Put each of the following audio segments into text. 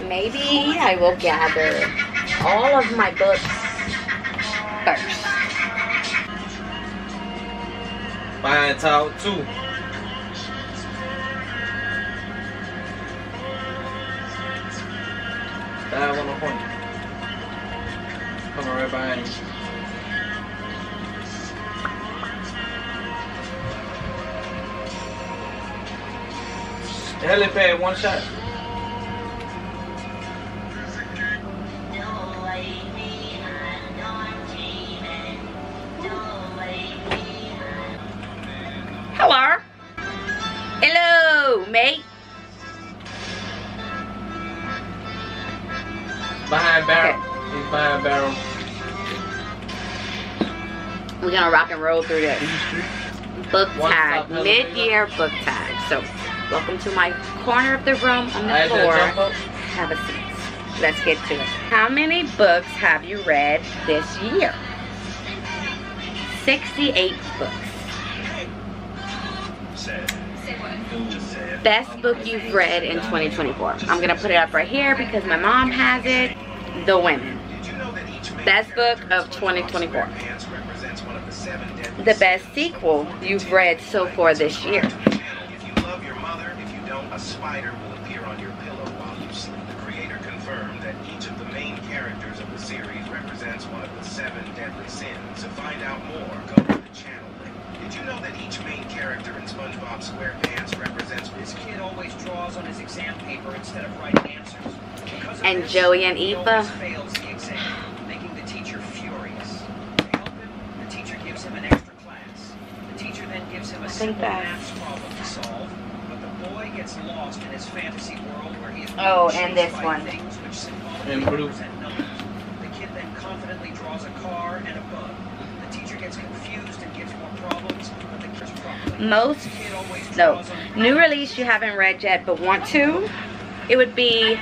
maybe I will gather all of my books first. Behind Tower 2. Dive on the point. Coming right behind you. Helipad, one shot. Hello. Hello, mate. Behind barrel. Okay. He's behind barrel. We're gonna rock and roll through this. Book tag, mid-year book tag. So, welcome to my corner of the room on the floor. Have a seat. Let's get to it. How many books have you read this year? 68 books. Best book you've read in 2024. I'm gonna put it up right here because my mom has it. The Women. Best book of 2024. The best sequel you've read so far this year. If you love your mother, if you don't, a spider will appear on your pillow while you sleep. The creator confirmed that each of the main characters of the series represents one of the 7 deadly sins. To find out more, go to the channel link. Did you know that each main character in SpongeBob SquarePants represents This kid always draws on his exam paper instead of writing answers. And Joey and Eva. Fails the exam, making the teacher furious. To help him, the teacher gives him an extra class. The teacher then gives him a simple math problem to solve, but the boy gets lost in his fantasy world where he is and this one. things which symbolically represent numbers. The kid then confidently draws a car and a bug. The teacher gets confused and gives more problems, but the kid's problem. New release you haven't read yet but want to. It would be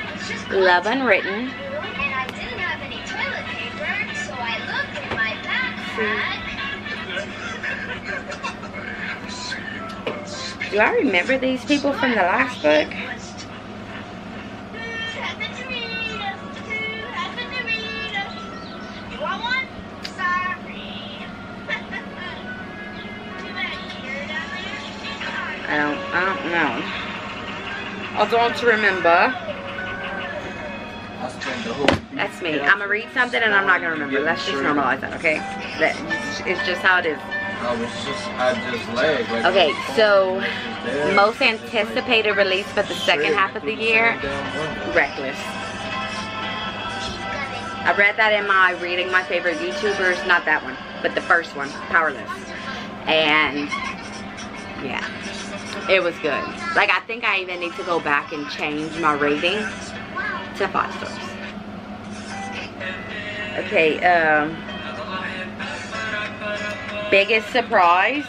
Love Unwritten. And I didn't have any toilet paper, so I looked in my backpack. Do I remember these people from the last book? You want one? Sorry. I don't know. I don't remember. That's me. I'm gonna read something and I'm not gonna remember. Let's just normalize that, okay? It's just how it is. I just lagged. Like, okay, so most anticipated release for the second half of the year, Reckless. I read that in my reading my favorite YouTubers, not that one, but the first one, Powerless. And yeah, it was good. Like, I think I even need to go back and change my rating to 5 stars. Okay, biggest surprise.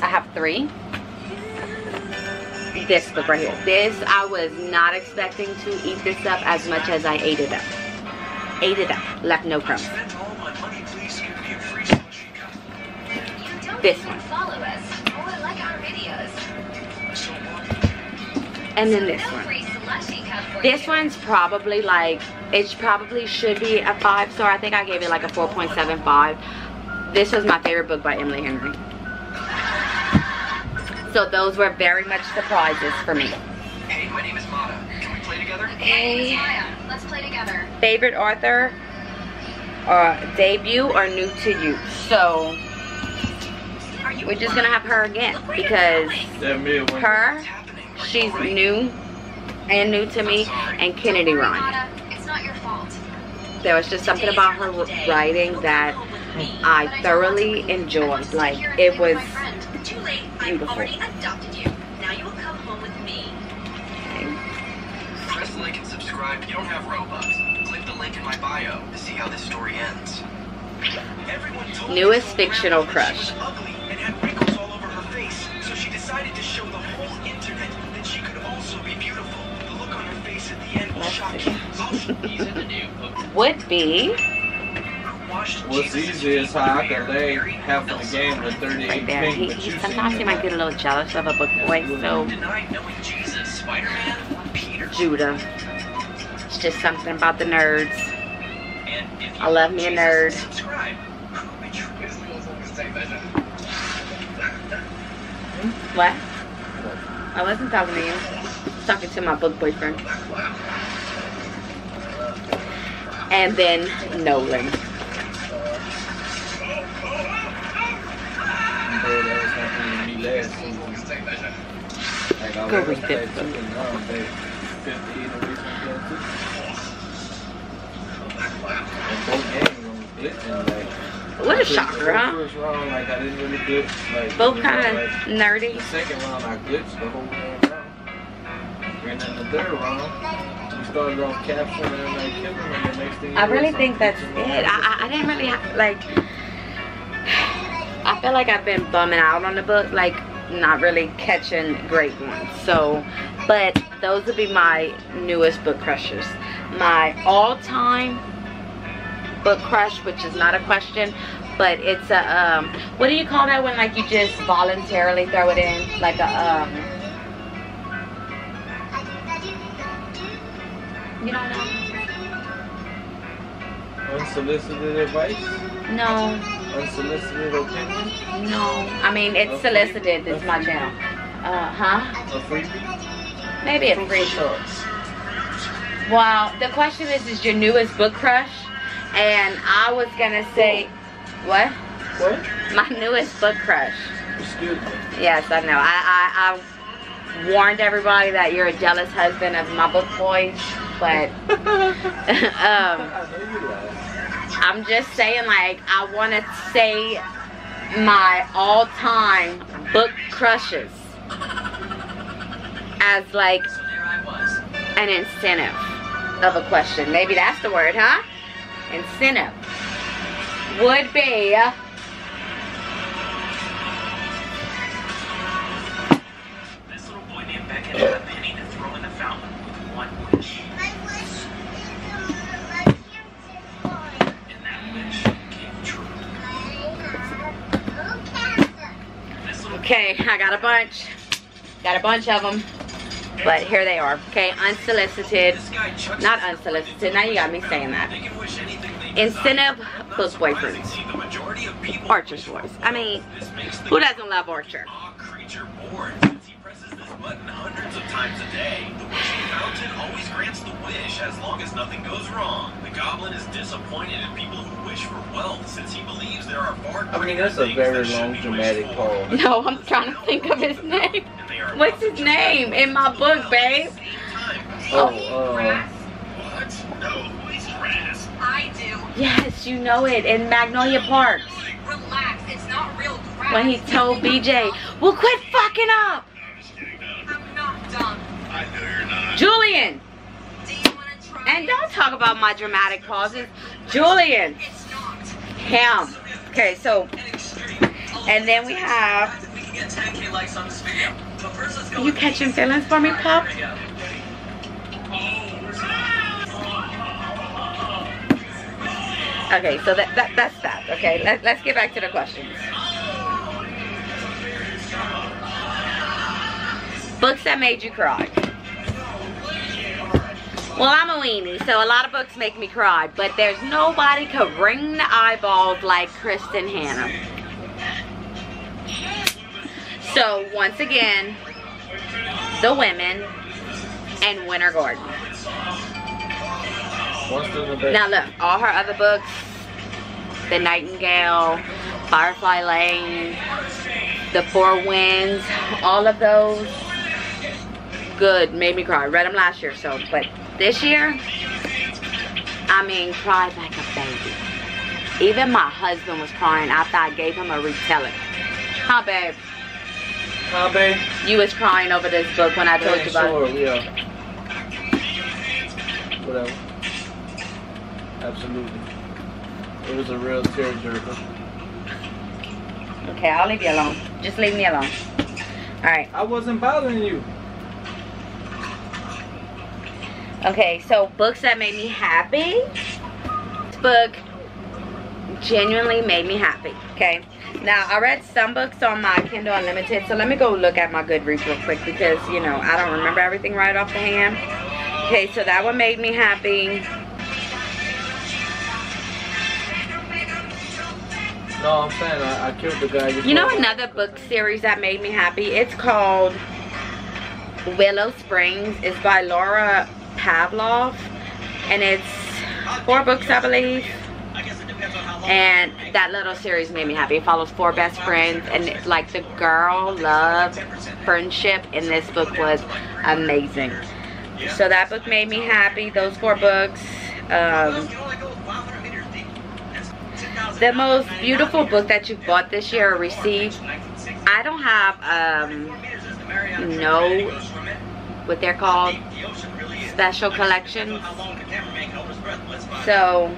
I have 3. This book right here. This, I was not expecting to eat this up as much as I ate it up. Ate it up. Left no crumbs. This one. And then this one. This one's probably like, it probably should be a 5-star. I think I gave it like a 4.75. This was my favorite book by Emily Henry. So those were very much surprises for me. Hey, my name is Mata. Can we play together? Okay. Let's play together. Favorite author, debut or new to you? So we're just gonna have her again because her, she's new and new to me, and Kennedy Ryan. It's not your fault. There was just something about her writing that I thoroughly enjoyed. Like, it was Too late. I've already adopted you. Now you will come home with me. Press like and subscribe. You don't have Robux. Click the link in my bio to see how this story ends. Newest fictional crush. ugly and had wrinkles all over her face, so she decided to show the whole internet that she could also be beautiful. The look on her face at the end will shock you. Would be what's easy is how I can lay half of the game with 38 right there. Sometimes he might get a little jealous of a book boy, so Denied knowing Jesus, Spider-Man, Peter. Judah. It's just something about the nerds. I love me a nerd. What? I wasn't talking to you. I was talking to my book boyfriend. And then Nolan. Go read this book. What a shocker, huh? Both kind of nerdy. The second round I glitched the whole damn round. And then the third round, we started off capturing and like killing them, and the next thing I really think that's it. I didn't really like. I feel like I've been bumming out on the book, like not really catching great ones. So, but those would be my newest book crushes. My all-time book crush, which is not a question, but it's a what do you call that when like you just voluntarily throw it in, like a you don't know? Unsolicited advice? No. Unsolicited opinion? No. I mean, it's solicited. This is my channel. Huh? A freebie? Maybe a free short. Well, the question is your newest book crush? And I was gonna say, what? What? My newest book crush. Excuse me. Yes, I know. I warned everybody that you're a jealous husband of my book boys, but I'm just saying, like, I want to say my all-time book crushes as like an incentive of a question. Maybe that's the word, huh? Incentive would be This little boy named Beckett had a penny to throw in the fountain with one wish. My wish And that wish came true. This little okay. I got a bunch. Got a bunch of them. But here they are. Okay, unsolicited. this guy chucks Not unsolicited. Now you got me saying that. They can wish anything they Incentive desire. Not book boyfriends. surprisingly, the majority of people Archer's wish voice. for I mean, this makes the who doesn't love Archer? awe creature born since he presses this button hundreds of times a day. The wishing fountain always grants the wish as long as nothing goes wrong. The goblin is disappointed in people who wish for wealth since he believes there are far I mean, greater that's a things very that should long be dramatic wished for. pause. No, I'm trying to think of his name. And they are What's his name in my book, babe? Oh, What? No, who is Raz? I do. Yes, you know it, in Magnolia Park. Relax, it's not real grass. When he told BJ, well, quit fucking up. I'm not dumb. I know you're not. Julian. Do you want to try And it? don't talk about my dramatic pauses. Julian. It's not. Him. Okay, so, and then we have, We can get 10K likes on this video. But first, let's go. you catching feelings for me, pup? Okay, so that's that. Okay, let's get back to the questions. Books that made you cry. Well, I'm a weenie, so a lot of books make me cry, but there's nobody could wring the eyeballs like Kristen Hannah. So, once again, The Women and Winter Garden. Now look, all her other books, The Nightingale, Firefly Lane, The Four Winds, all of those, good, made me cry. Read them last year, so, but this year, I mean, cried like a baby. Even my husband was crying after I gave him a retelling. Huh, babe? Huh, babe? You was crying over this book when I told you about it. Yeah. Whatever. Absolutely. It was a real tearjerker. Okay, I'll leave you alone. Just leave me alone. Alright. I wasn't bothering you. Okay, so books that made me happy. This book genuinely made me happy. Okay. Now, I read some books on my Kindle Unlimited, so let me go look at my Goodreads real quick because, you know, I don't remember everything right off the hand. Okay, so that one made me happy. No, I'm saying I killed the guy. You know another book series that made me happy? It's called Willow Springs. It's by Laura Pavlov, and it's 4 books, I believe. And that little series made me happy. It follows 4 best friends, and it's like the girl love friendship in this book was amazing. So that book made me happy. Those 4 books. The most beautiful book that you bought this year or received, I don't have no, what they're called, special collections. So,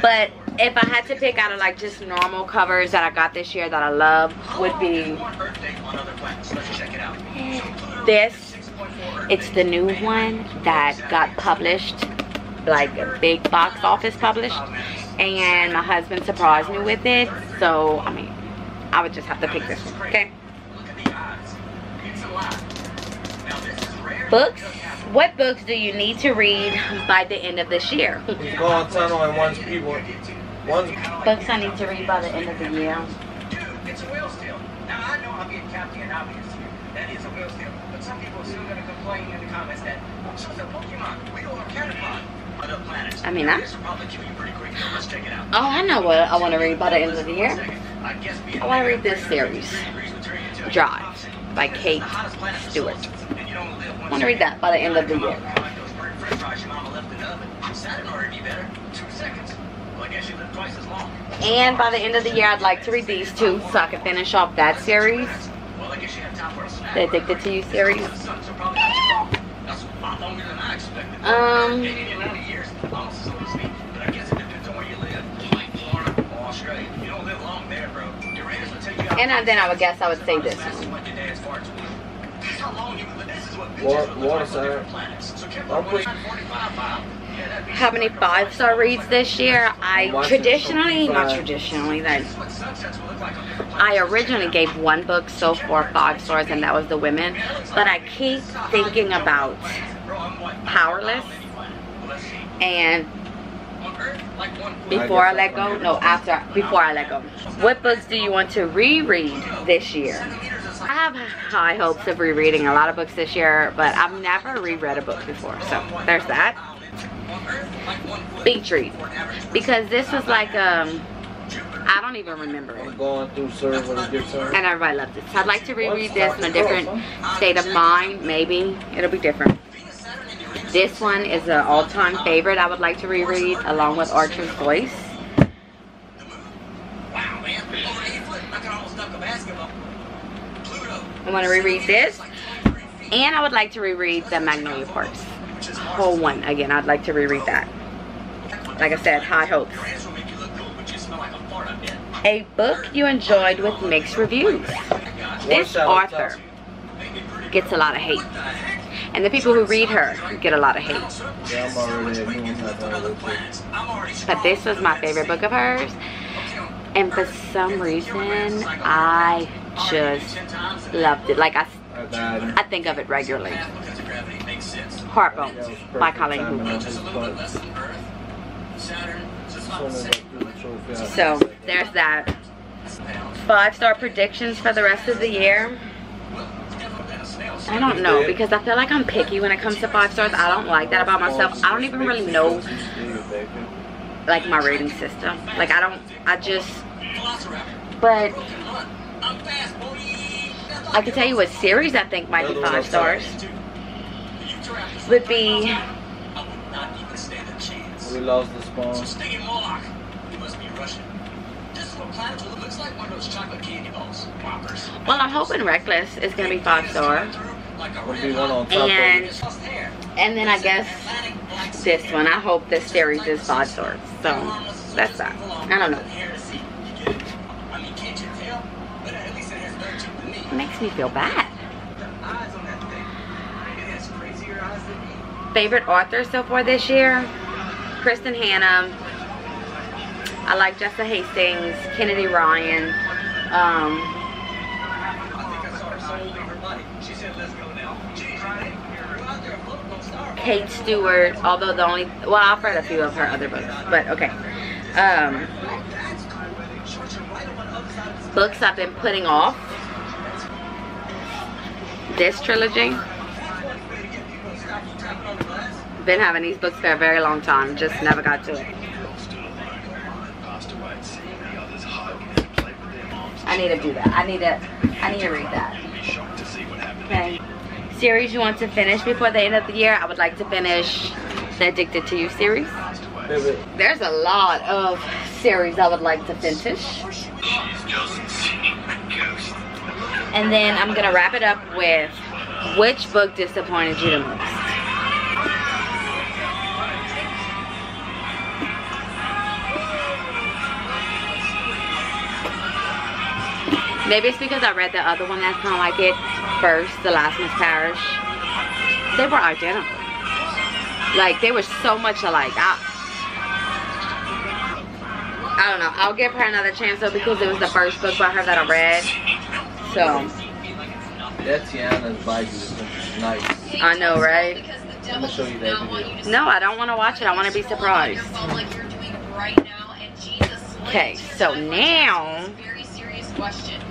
but if I had to pick out of like just normal covers that I got this year that I love, would be this. It's the new one that got published, like a big box office published, and my husband surprised me with it. So I mean, I would just have to pick this one. Okay. Books. What books do you need to read by the end of this year? He's going tunnel and one's people. Books I need to read by the end of the year. Dude, it's a whale steal. Now I know I'm being Captain and obvious here. That is a whale steal. But some people are still gonna complain in the comments that so is a Pokemon. We don't have Caterpillar. Other planets. I mean, This will probably kill you pretty quick. Let's check it out. Oh, I know what I want to read by the end of the year. I want to read this series, Drive, by Kate Stewart. I want to read that by the end of the year. And by the end of the year, I'd like to read these 2 so I can finish off that series, the Addicted to You series. And then I would guess I would say this one. Waterside. How many 5-star reads this year? I traditionally, not traditionally, then I originally gave one book so far 5 stars, and that was The Women. But I keep thinking about Powerless, and Before I Let Go. No, Before I Let Go. What books do you want to reread this year? I have high hopes of rereading a lot of books this year, but I've never reread a book before, so there's that. Beach read, because this was like I don't even remember it. Going through serve when it gets served. And everybody loved it. So I'd like to reread this in a different state of mind. Maybe it'll be different. This one is an all-time favorite. I would like to reread along with Archer's Voice. I want to reread this, and I would like to reread the Magnolia Parks whole one again. I'd like to reread that. Like I said, high hopes. A book you enjoyed with mixed reviews. This author gets a lot of hate, and the people who read her get a lot of hate. Yeah, I'm already doing that. But this was my favorite book of hers, and for some reason I just loved it. Like I think of it regularly. Heartbones by Colleen Hoover. So there's that. 5-star predictions for the rest of the year. I don't know, because I feel like I'm picky when it comes to 5 stars. I don't like that about myself. I don't even really know like my rating system. Like but I can tell you what series I think might be 5 stars. Would be We lost the spawn. Well, I'm hoping Reckless is gonna be 5 star. Would be one on top And then I guess this one. I hope this series is 5 stars. So that's that. I don't know. It makes me feel bad. Favorite author so far this year? Kristen Hanna. I like Jessa Hastings, Kennedy Ryan. Kate Stewart, although the only, well, I've read a few of her other books, but okay. Books I've been putting off. This trilogy. Been having these books for a very long time, just never got to it. I need to do that. I need to read that. Okay. Series you want to finish before the end of the year? I would like to finish the Addicted to You series. There's a lot of series I would like to finish. And then I'm gonna wrap it up with which book disappointed you the most? Maybe it's because I read the other one that's kind of like it first, The Last Miss Parrish. They were identical. Like, they were so much alike. I don't know. I'll give her another chance though because it was the first book by her that I read. So. That Tiana's Baidu is nice. I know, right? I'm gonna show you that video. No, I don't want to watch it. I want to be surprised. Okay, so now. Very serious question.